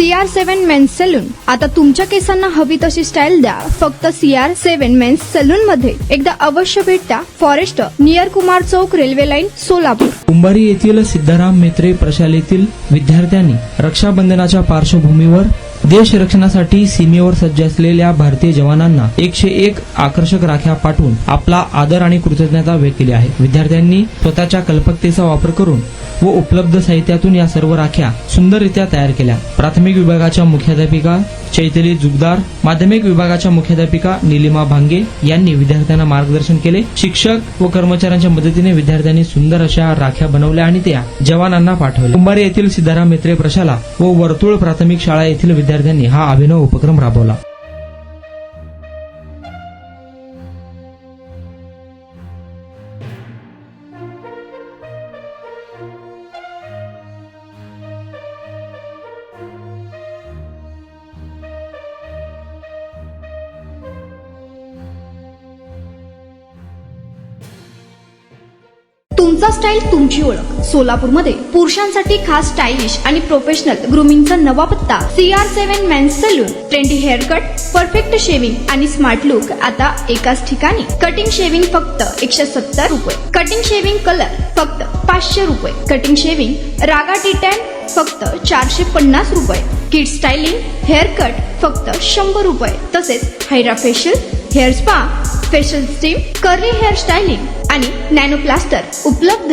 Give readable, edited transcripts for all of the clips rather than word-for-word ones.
CR7 men's salon. आता तुमच्या केसांना हवी तशी स्टाईल द्या फक्त CR7 मेन्स सलून मध्ये. एकदा अवश्य भेट द्या. फॉरेस्ट नियर कुमार चौक, रेल्वे लाईन, सोलापूर. कुंभारी येथील सिद्धाराम मेत्रे प्रशालेतील विद्यार्थ्यांनी रक्षाबंधनाच्या पार्श्वभूमीवर देश रक्षणासाठी सीमेवर सज्ज असलेल्या भारतीय जवानांना 101 आकर्षक राख्या पाठवून आपला आदर आणि कृतज्ञता व्यक्त केली आहे. विद्यार्थ्यांनी स्वतःच्या कल्पकतेचा वापर करून व उपलब्ध साहित्यातून या सर्व राख्या सुंदररित्या तयार केल्या. प्राथमिक विभागाच्या मुख्याध्यापिका चैतली जुगदार, माध्यमिक विभागाच्या मुख्याध्यापिका निलिमा भांगे यांनी विद्यार्थ्यांना मार्गदर्शन केले. शिक्षक व कर्मचाऱ्यांच्या मदतीने विद्यार्थ्यांनी सुंदर अशा राख्या बनवल्या आणि त्या जवानांना पाठवल्या. कुंभारी येथील सिद्धाराम मेत्रे प्रशाला व वर्तुळ प्राथमिक शाळा येथील विद्यार्थ्यांनी हा अभिनव उपक्रम राबवला. तुमचा स्टाईल तुमची ओळख. सोलापूरमध्ये पुरुषांसाठी खास स्टायलिश आणि प्रोफेशनल ग्रूमिंगचा नवा पत्ता CR7 men's salon. Trendy hair cut, perfect shaving आणि स्मार्ट लुक आता एकाच ठिकाणी. कटिंग शेविंग फक्त 170 रुपये. कटिंग शेविंग कलर फक्त 500 रुपये. कटिंग शेविंग रागा टी10 फक्त 450 रुपये. किड स्टायलिंग हेअर कट फक्त 100 रुपये. तसेच hydra facial, hair spa, facial steam, curly hair styling आणि नॅनो प्लास्टर उपलब्ध.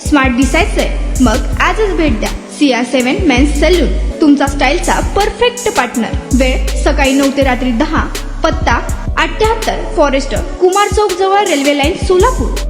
स्मार्ट दिसायचंय मग आजच भेट द्या CR7 मेन्स सलून, तुमचा स्टाईलचा परफेक्ट पार्टनर. वेळ सकाळी 9 ते रात्री 10. पत्ता 78 फॉरेस्ट कुमार चौक जवळ, रेल्वे लाईन, सोलापूर.